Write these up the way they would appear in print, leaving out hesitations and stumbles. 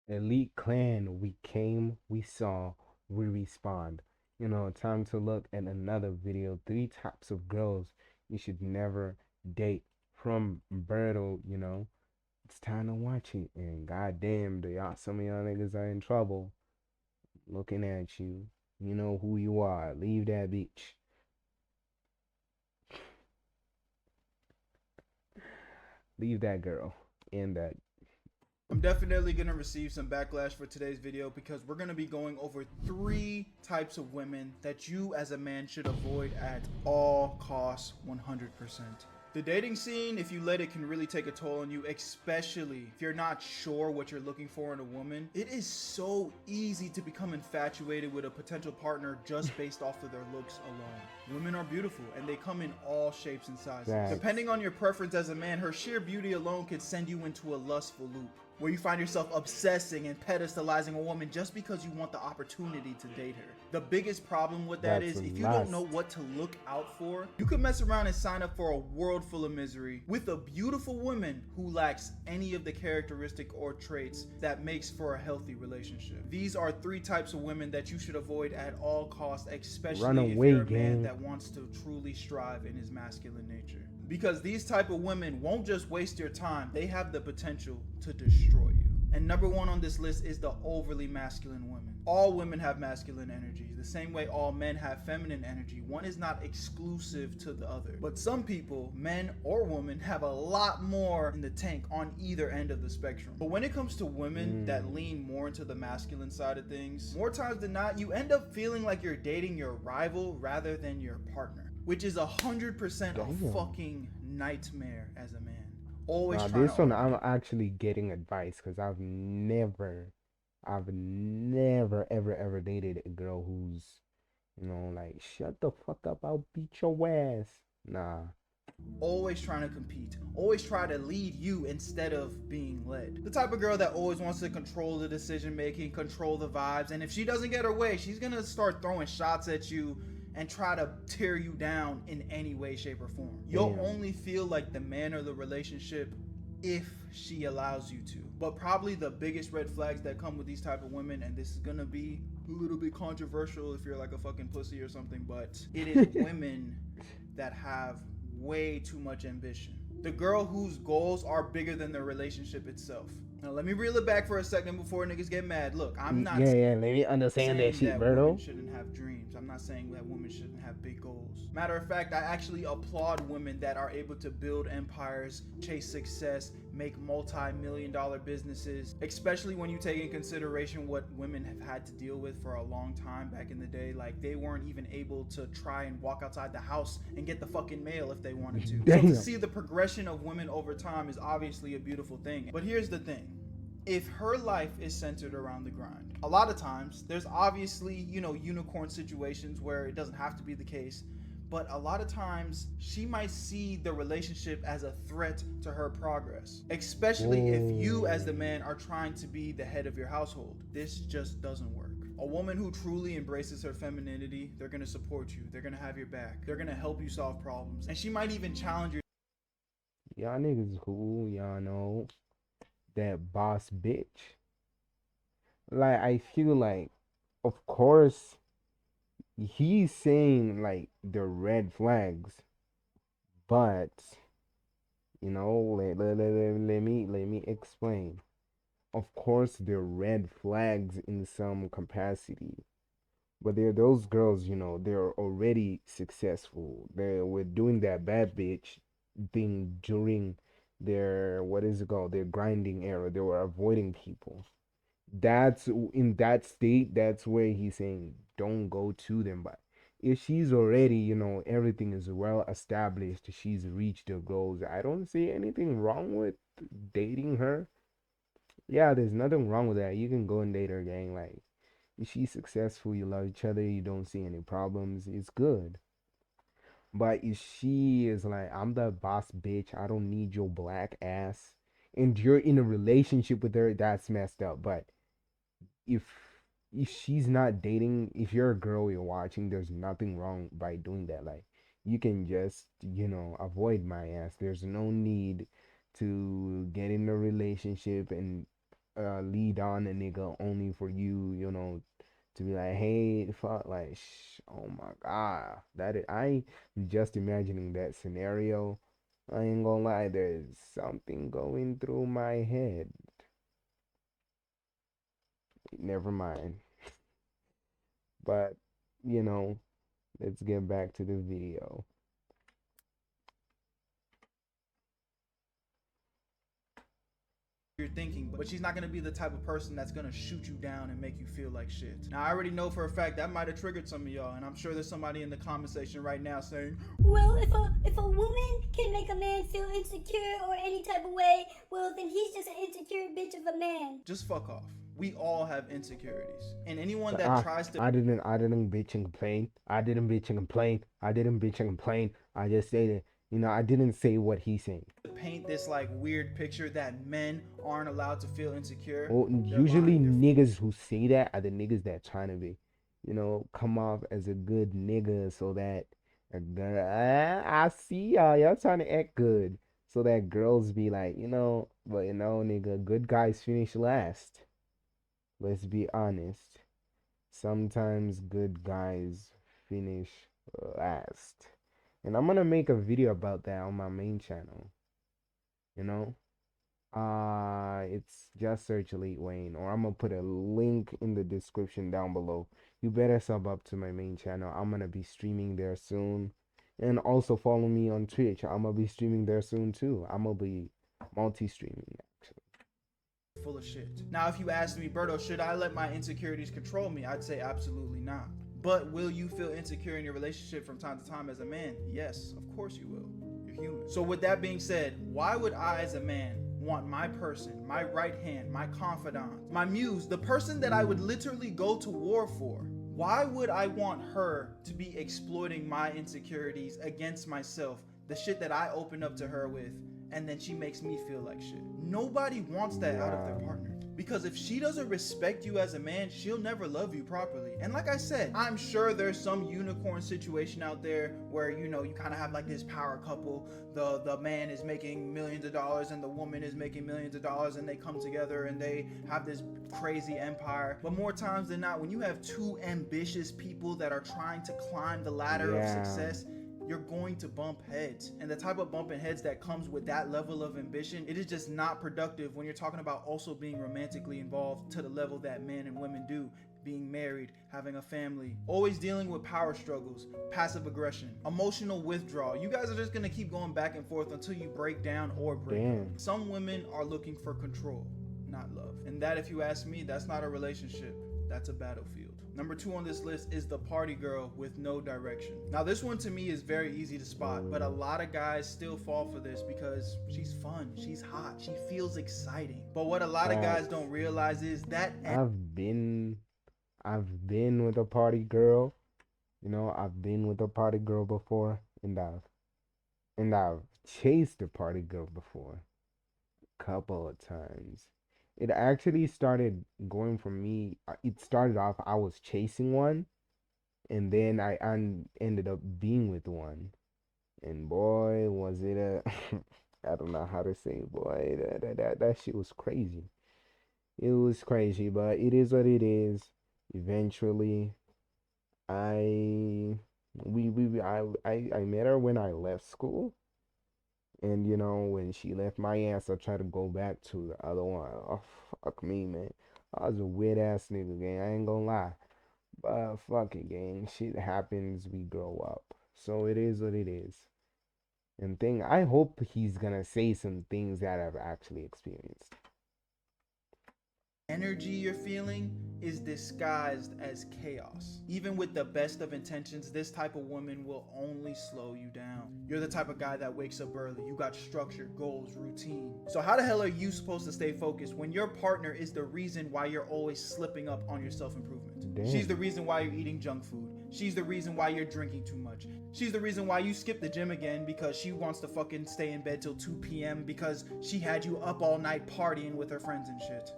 Elite clan, we came, we saw, we respond. Time to look at another video. Three types of girls you should never date from Berto, It's time to watch it. And goddamn, some of y'all niggas are in trouble looking at you. You know who you are. Leave that bitch. Leave that girl. And that. I'm definitely going to receive some backlash for today's video because we're going to be going over 3 types of women that you as a man should avoid at all costs 100%. The dating scene, if you let it, can really take a toll on you, especially if you're not sure what you're looking for in a woman. It is so easy to become infatuated with a potential partner just based off of their looks alone. Women are beautiful and they come in all shapes and sizes. Facts. Depending on your preference as a man, her sheer beauty alone could send you into a lustful loop where you find yourself obsessing and pedestalizing a woman just because you want the opportunity to date her. The biggest problem with that That's is a if you don't know lust. what to look out for, you could mess around and sign up for a world full of misery with a beautiful woman who lacks any of the characteristic or traits that makes for a healthy relationship. These are 3 types of women that you should avoid at all costs, Run especially if away, you're a man gang. that wants to truly strive in his masculine nature. Because these type of women won't just waste your time, they have the potential to destroy you. And number 1 on this list is the overly masculine women. All women have masculine energy, the same way all men have feminine energy. One is not exclusive to the other. But some people, men or women, have a lot more in the tank on either end of the spectrum. But when it comes to women that lean more into the masculine side of things, more times than not, you end up feeling like you're dating your rival rather than your partner, which is 100% a Damn. fucking nightmare as a man. Always Now trying to this one argue. I'm actually getting advice because I've never ever dated a girl who's, like, shut the fuck up, I'll beat your ass. Nah. Always trying to compete, always try to lead you instead of being led. The type of girl that always wants to control the decision making, control the vibes, and if she doesn't get her way, she's gonna start throwing shots at you and try to tear you down in any way, shape, or form. You'll Damn. only feel like the man of the relationship if she allows you to. But probably the biggest red flags that come with these type of women, and this is gonna be a little bit controversial if you're like a fucking pussy or something, but it is women that have way too much ambition. The girl whose goals are bigger than the relationship itself. Now let me reel it back for a second before niggas get mad. Look, I'm not Yeah, let me understand that saying shit, that women Berto. shouldn't have dreams. I'm not saying that women shouldn't have big goals. Matter of fact, I actually applaud women that are able to build empires, chase success, make multi-million-dollar businesses, especially when you take in consideration what women have had to deal with for a long time back in the day. Like, they weren't even able to try and walk outside the house and get the fucking mail if they wanted to. So to Damn. see the progression of women over time is obviously a beautiful thing. But here's the thing, if her life is centered around the grind, a lot of times there's obviously, unicorn situations where it doesn't have to be the case, but a lot of times she might see the relationship as a threat to her progress, especially if you as the Whoa. man are trying to be the head of your household. This just doesn't work. A woman who truly embraces her femininity, they're going to support you, they're going to have your back, they're going to help you solve problems, and she might even challenge your. Y'all niggas cool, y'all know that boss bitch. Like, I feel like, of course, he's saying like the red flags, but let me explain. Of course, they're red flags in some capacity, but they're those girls, they're already successful. They were doing that bad bitch thing during their, what is it called, their grinding era. They were avoiding people. That's in that state, that's where he's saying don't go to them. But if she's already, everything is well established, she's reached her goals, I don't see anything wrong with dating her. Yeah, there's nothing wrong with that. You can go and date her, gang. Like, if she's successful, you love each other, you don't see any problems, it's good. But if she is like, I'm the boss bitch, I don't need your black ass, and you're in a relationship with her, that's messed up. But if if she's not dating, if you're a girl, you're watching, there's nothing wrong by doing that. Like, you can just, avoid my ass. There's no need to get in a relationship and lead on a nigga only for you, you know, to be like, hey, fuck, like, oh my god, I just imagining that scenario. I ain't gonna lie, there's something going through my head. Never mind. But, you know, let's get back to the video. you're thinking, but she's not gonna be the type of person that's gonna shoot you down and make you feel like shit. Now, I already know for a fact that might have triggered some of y'all, and I'm sure there's somebody in the comment section right now saying, well, if a woman can make a man feel insecure or any type of way, well, then he's just an insecure bitch of a man. just fuck off. We all have insecurities, and anyone But that tries to I didn't bitch and complain. I didn't bitch and complain. I didn't bitch and complain. I just say that, you know, I didn't say what he's saying. paint this like weird picture that men aren't allowed to feel insecure, Oh, they're usually lying. niggas who say that are the niggas that trying to be, you know, come off as a good nigga so that a girl, I see y'all trying to act good so that girls be like, you know, but you know, nigga, good guys finish last. Let's be honest. Sometimes good guys finish last. And I'm gonna make a video about that on my main channel, you know? It's just search Elite Wayne, or I'm gonna put a link in the description down below. You better sub up to my main channel. I'm gonna be streaming there soon. And also follow me on Twitch. I'm gonna be streaming there soon too. I'm gonna be multi-streaming actually. Full of shit. Now, if you asked me, Berto, should I let my insecurities control me? I'd say absolutely not. But will you feel insecure in your relationship from time to time as a man? Yes, of course you will. You're human. So with that being said, why would I as a man want my person, my right hand, my confidant, my muse, the person that I would literally go to war for? Why would I want her to be exploiting my insecurities against myself, the shit that I open up to her with, and then she makes me feel like shit? Nobody wants that out of their partner. Because if she doesn't respect you as a man, she'll never love you properly. And like I said, I'm sure there's some unicorn situation out there where, you know, you kind of have like this power couple. The man is making millions of dollars and the woman is making millions of dollars, and they come together and they have this crazy empire. But more times than not, when you have two ambitious people that are trying to climb the ladder of success, you're going to bump heads. And the type of bumping heads that comes with that level of ambition, it is just not productive when you're talking about also being romantically involved to the level that men and women do, being married, having a family, always dealing with power struggles, passive aggression, emotional withdrawal. You guys are just gonna keep going back and forth until you break down or break up. Some women are looking for control, not love. And that, if you ask me, that's not a relationship, that's a battlefield. Number 2 on this list is the party girl with no direction. Now, this one to me is very easy to spot, but a lot of guys still fall for this because she's fun, she's hot, she feels exciting. But what a lot of guys don't realize is that I've been with a party girl. You know, I've been with a party girl before, and I've chased a party girl before, a couple of times. It actually started going from me. It started off I was chasing one, and then I ended up being with one. And boy, was it a I don't know how to say, boy, that shit was crazy. It was crazy, but it is what it is. Eventually, I I met her when I left school. And you know, when she left my ass, I tried to go back to the other one. Oh, fuck me, man. I was a weird ass nigga, gang. I ain't gonna lie. But fuck it, gang. Shit happens, we grow up. So it is what it is. And I hope he's gonna say some things that I've actually experienced. energy you're feeling is disguised as chaos. Even with the best of intentions, this type of woman will only slow you down. You're the type of guy that wakes up early. You got structure, goals, routine. So how the hell are you supposed to stay focused when your partner is the reason why you're always slipping up on your self-improvement? Damn. She's the reason why you're eating junk food. She's the reason why you're drinking too much. She's the reason why you skip the gym again because she wants to fucking stay in bed till 2 p.m. because she had you up all night partying with her friends and shit.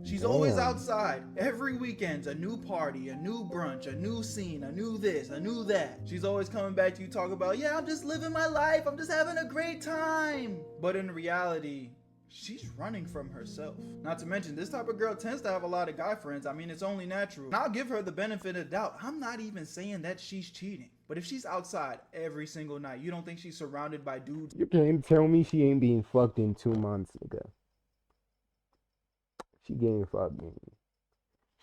She's always outside. Every weekend's a new party, a new brunch, a new scene, a new this, a new that. She's always coming back to you talking about, yeah, I'm just living my life. I'm just having a great time. But in reality, she's running from herself. Not to mention, this type of girl tends to have a lot of guy friends. I mean, it's only natural. And I'll give her the benefit of doubt. I'm not even saying that she's cheating. But if she's outside every single night, you don't think she's surrounded by dudes? You can't tell me she ain't being fucked in 2 months, nigga. She getting fucked, nigga.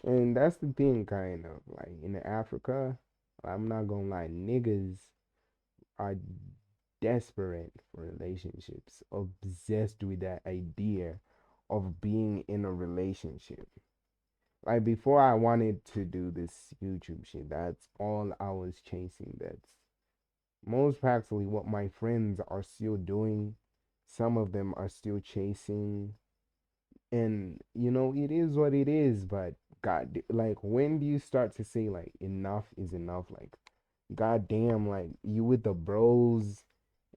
And that's the thing, kind of. Like, in Africa, I'm not gonna lie, niggas are desperate for relationships, obsessed with that idea of being in a relationship. Like before I wanted to do this YouTube shit, that's all I was chasing. That's most practically what my friends are still doing. Some of them are still chasing. And it is what it is, but God, like when do you start to say like enough is enough? Like, goddamn, like you with the bros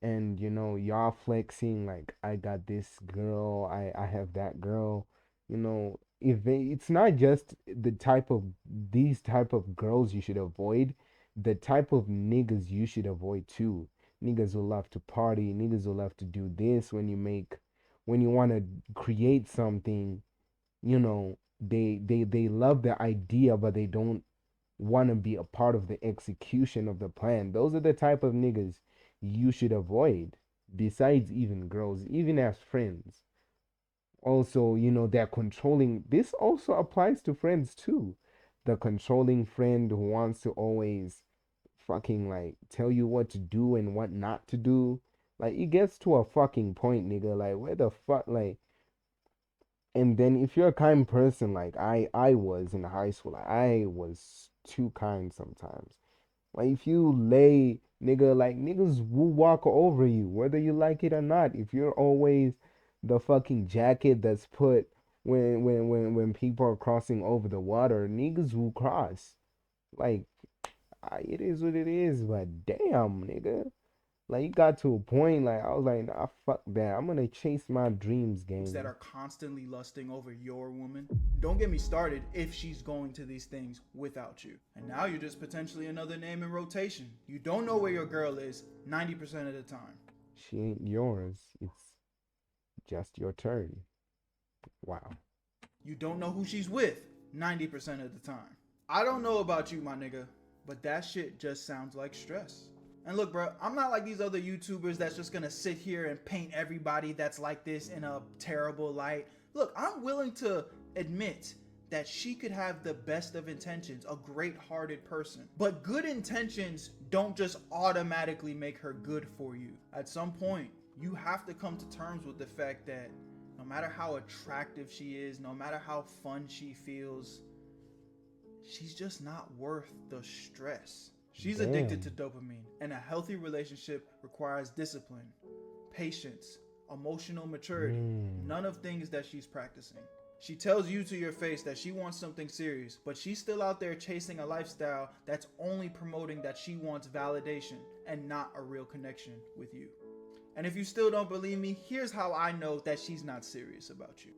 and y'all flexing like I got this girl, I have that girl. If it's not just these type of girls you should avoid, the type of niggas you should avoid too. Niggas who love to party, niggas who love to do this when you want to create something, they love the idea but they don't want to be a part of the execution of the plan. Those are the type of niggas you should avoid. Besides even girls, even as friends. Also, they're controlling. This also applies to friends too. The controlling friend who wants to always fucking like tell you what to do and what not to do. Like it gets to a fucking point, nigga. Like where the fuck, like. And then if you're a kind person like I was in high school, like, I was too kind sometimes. Like if you lay, nigga, like niggas will walk over you whether you like it or not. If you're always the fucking jacket that's put when people are crossing over the water, niggas will cross. Like it is what it is, but damn, nigga. Like you got to a point like I was like, nah, fuck that. I'm gonna chase my dreams, That gang. are constantly lusting over your woman. Don't get me started if she's going to these things without you. And now you're just potentially another name in rotation. You don't know where your girl is 90% of the time. She ain't yours. It's just your turn. Wow. You don't know who she's with 90% of the time. I don't know about you, my nigga, but that shit just sounds like stress. And look, bro, I'm not like these other YouTubers that's just gonna sit here and paint everybody that's like this in a terrible light. Look, I'm willing to admit that she could have the best of intentions, a great-hearted person. But good intentions don't just automatically make her good for you. At some point, you have to come to terms with the fact that no matter how attractive she is, no matter how fun she feels, she's just not worth the stress. She's addicted to Damn. dopamine, and a healthy relationship requires discipline, patience, emotional maturity, Mm. none of things that she's practicing. She tells you to your face that she wants something serious, but she's still out there chasing a lifestyle that's only promoting that she wants validation and not a real connection with you. And if you still don't believe me, here's how I know that she's not serious about you.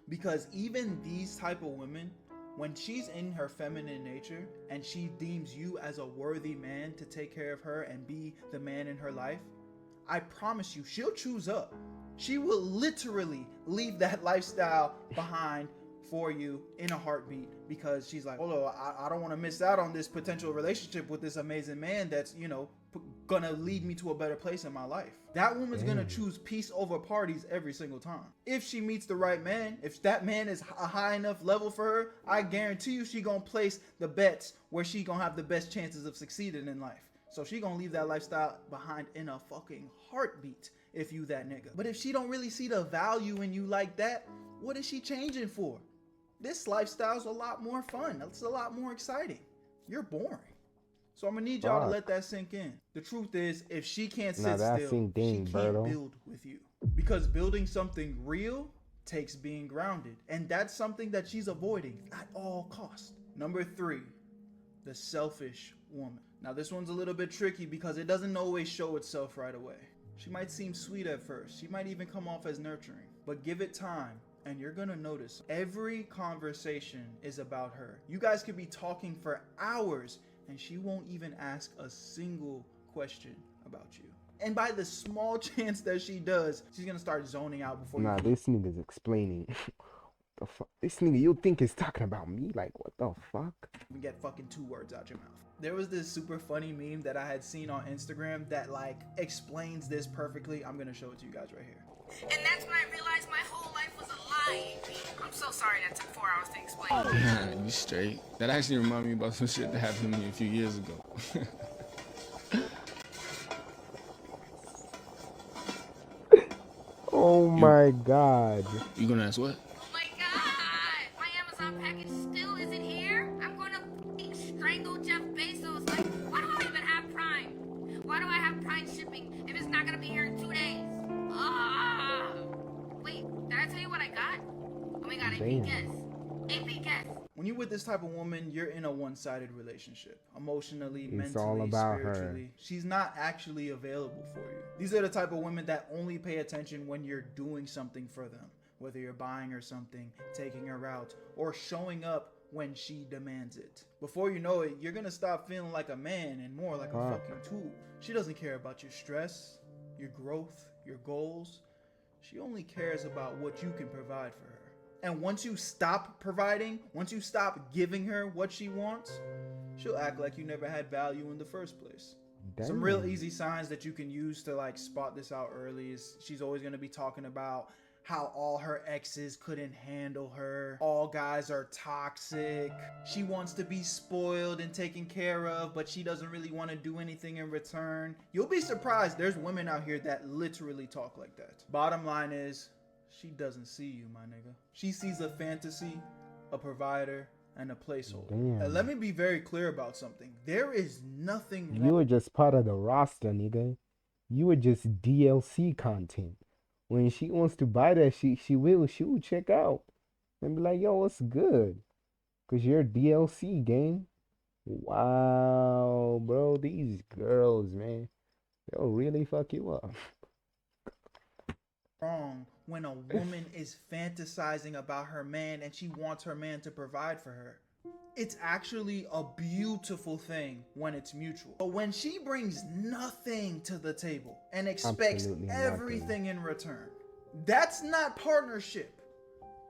Because even these type of women, when she's in her feminine nature and she deems you as a worthy man to take care of her and be the man in her life, I promise you, she'll choose up. She will literally leave that lifestyle behind for you in a heartbeat because she's like, hold on, I don't want to miss out on this potential relationship with this amazing man that's, gonna lead me to a better place in my life. That woman's gonna Damn. choose peace over parties every single time. If she meets the right man, if that man is a high enough level for her, I guarantee you she gonna place the bets where she gonna have the best chances of succeeding in life. So she gonna leave that lifestyle behind in a fucking heartbeat if you that nigga. But if she don't really see the value in you like that, what is she changing for? This lifestyle's a lot more fun. It's a lot more exciting. You're boring. So I'm gonna need y'all to let Fuck. that sink in. The truth is, if she can't Now sit that still, synced she in, can't Berto. build with you. Because building something real takes being grounded. And that's something that she's avoiding at all costs. Number 3, the selfish woman. Now this one's a little bit tricky because it doesn't always show itself right away. She might seem sweet at first. She might even come off as nurturing. But give it time and you're gonna notice every conversation is about her. You guys could be talking for hours and she won't even ask a single question about you. And by the small chance that she does, she's gonna start zoning out before Nah, you. this nigga's explaining. The fuck? This nigga, you think is talking about me? Like, what the fuck? Even get fucking 2 words out your mouth. There was this super funny meme that I had seen on Instagram that like explains this perfectly. I'm gonna show it to you guys right here. And that's when I realized my whole life was a lie. I'm so sorry that took 4 hours to explain. Nah, you straight. That actually reminded me about some shit that happened to me a few years ago. Oh my god. You gonna ask what? Oh my god! My Amazon package still isn't here? I'm gonna strangle Jeff Bezos. Like, why do I even have Prime? Why do I have Prime shipping if it's not gonna be here in 2 days? Ah! Wait, did I tell you what I got? Oh my god, Damn. AP guess. AP guess. When you're with this type of woman, you're in a one-sided relationship. Emotionally, It's mentally, all about her. spiritually. She's not actually available for you. These are the type of women that only pay attention when you're doing something for them. Whether you're buying her something, taking her out, or showing up when she demands it. Before you know it, you're gonna stop feeling like a man and more like a fucking tool. She doesn't care about your stress, your growth, your goals. She only cares about what you can provide for her. And once you stop providing, once you stop giving her what she wants, she'll act like you never had value in the first place. Some real Damn. easy signs that you can use to like spot this out early is she's always going to be talking about how all her exes couldn't handle her. All guys are toxic. She wants to be spoiled and taken care of, but she doesn't really want to do anything in return. You'll be surprised. There's women out here that literally talk like that. Bottom line is, she doesn't see you, my nigga. She sees a fantasy, a provider, and a placeholder. Damn. And let me be very clear about something. There is nothing You wrong. were just part of the roster, nigga. You were just DLC content. When she wants to buy that, she will check out and be like, yo, what's good? Cause you're DLC gang. Wow, bro, these girls, man, they'll really fuck you up. Wrong when a woman is fantasizing about her man and she wants her man to provide for her. It's actually a beautiful thing when it's mutual. But when she brings nothing to the table and expects Absolutely nothing. everything in return, that's not partnership.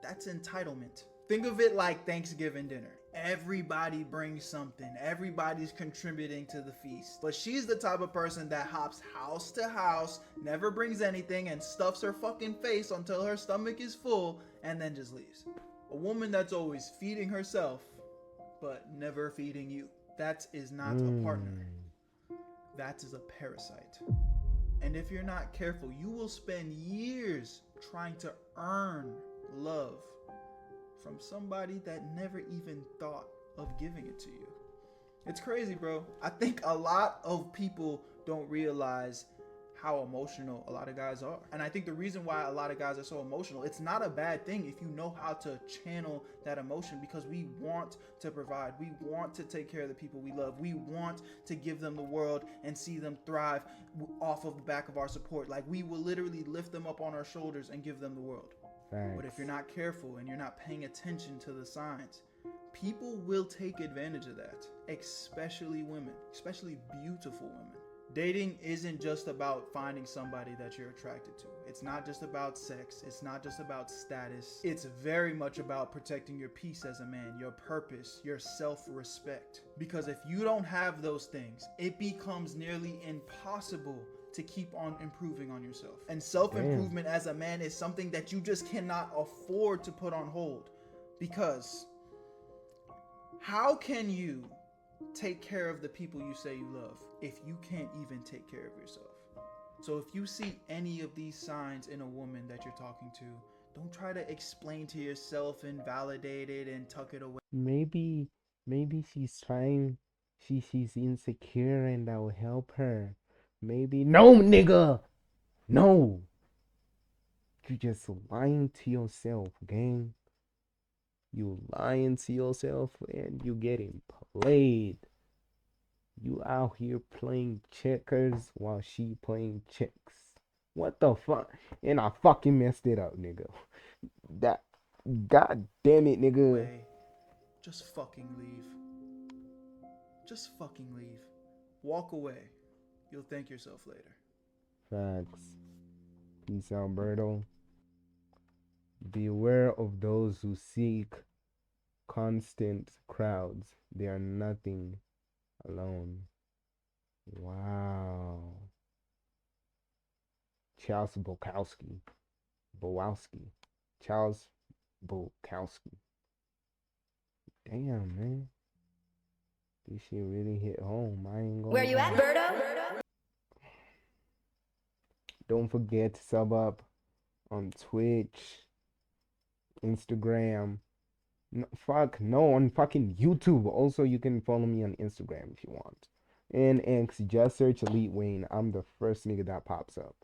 That's entitlement. Think of it like Thanksgiving dinner. Everybody brings something. Everybody's contributing to the feast. But she's the type of person that hops house to house, never brings anything, and stuffs her fucking face until her stomach is full, and then just leaves. A woman that's always feeding herself, but never feeding you. That is not a partner. That is a parasite. And if you're not careful, you will spend years trying to earn love from somebody that never even thought of giving it to you. It's crazy, bro. I think a lot of people don't realize how emotional a lot of guys are. And I think the reason why a lot of guys are so emotional, it's not a bad thing if you know how to channel that emotion, because we want to provide. We want to take care of the people we love. We want to give them the world and see them thrive off of the back of our support. Like, we will literally lift them up on our shoulders and give them the world. But if you're not careful and you're not paying attention to the signs, people will take advantage of that, especially women, especially beautiful women. Dating isn't just about finding somebody that you're attracted to. It's not just about sex. It's not just about status. It's very much about protecting your peace as a man, your purpose, your self-respect. Because if you don't have those things, it becomes nearly impossible to keep on improving on yourself. And self-improvement as a man is something that you just cannot afford to put on hold. Because how can you take care of the people you say you love if you can't even take care of yourself? So if you see any of these signs in a woman that you're talking to, don't try to explain to yourself and validate it and tuck it away. Maybe she's trying, she's insecure and that will help her. Maybe no, nigga, no. You just lying to yourself, gang. You lying to yourself and you getting played. You out here playing checkers while she playing checks. What the fuck? And I fucking messed it up, nigga. That, god damn it, nigga. Just fucking leave. Just fucking leave. Walk away. You'll thank yourself later. Facts. Peace, Alberto. Beware of those who seek constant crowds. They are nothing alone. Wow. Charles Bukowski. Bowowski. Charles Bukowski. Damn, man. This shit really hit home. I ain't gonna. Where you at, Berto? Don't forget to sub up on Twitch, Instagram. No, on fucking YouTube. Also, you can follow me on Instagram if you want. And X, just search Elite Wayne. I'm the first nigga that pops up.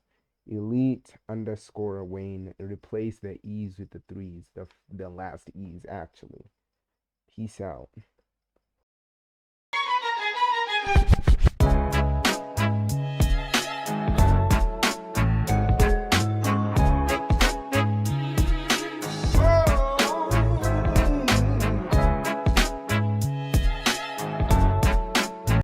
Elite_Wayne. Replace the E's with the threes. The last E's, actually. Peace out.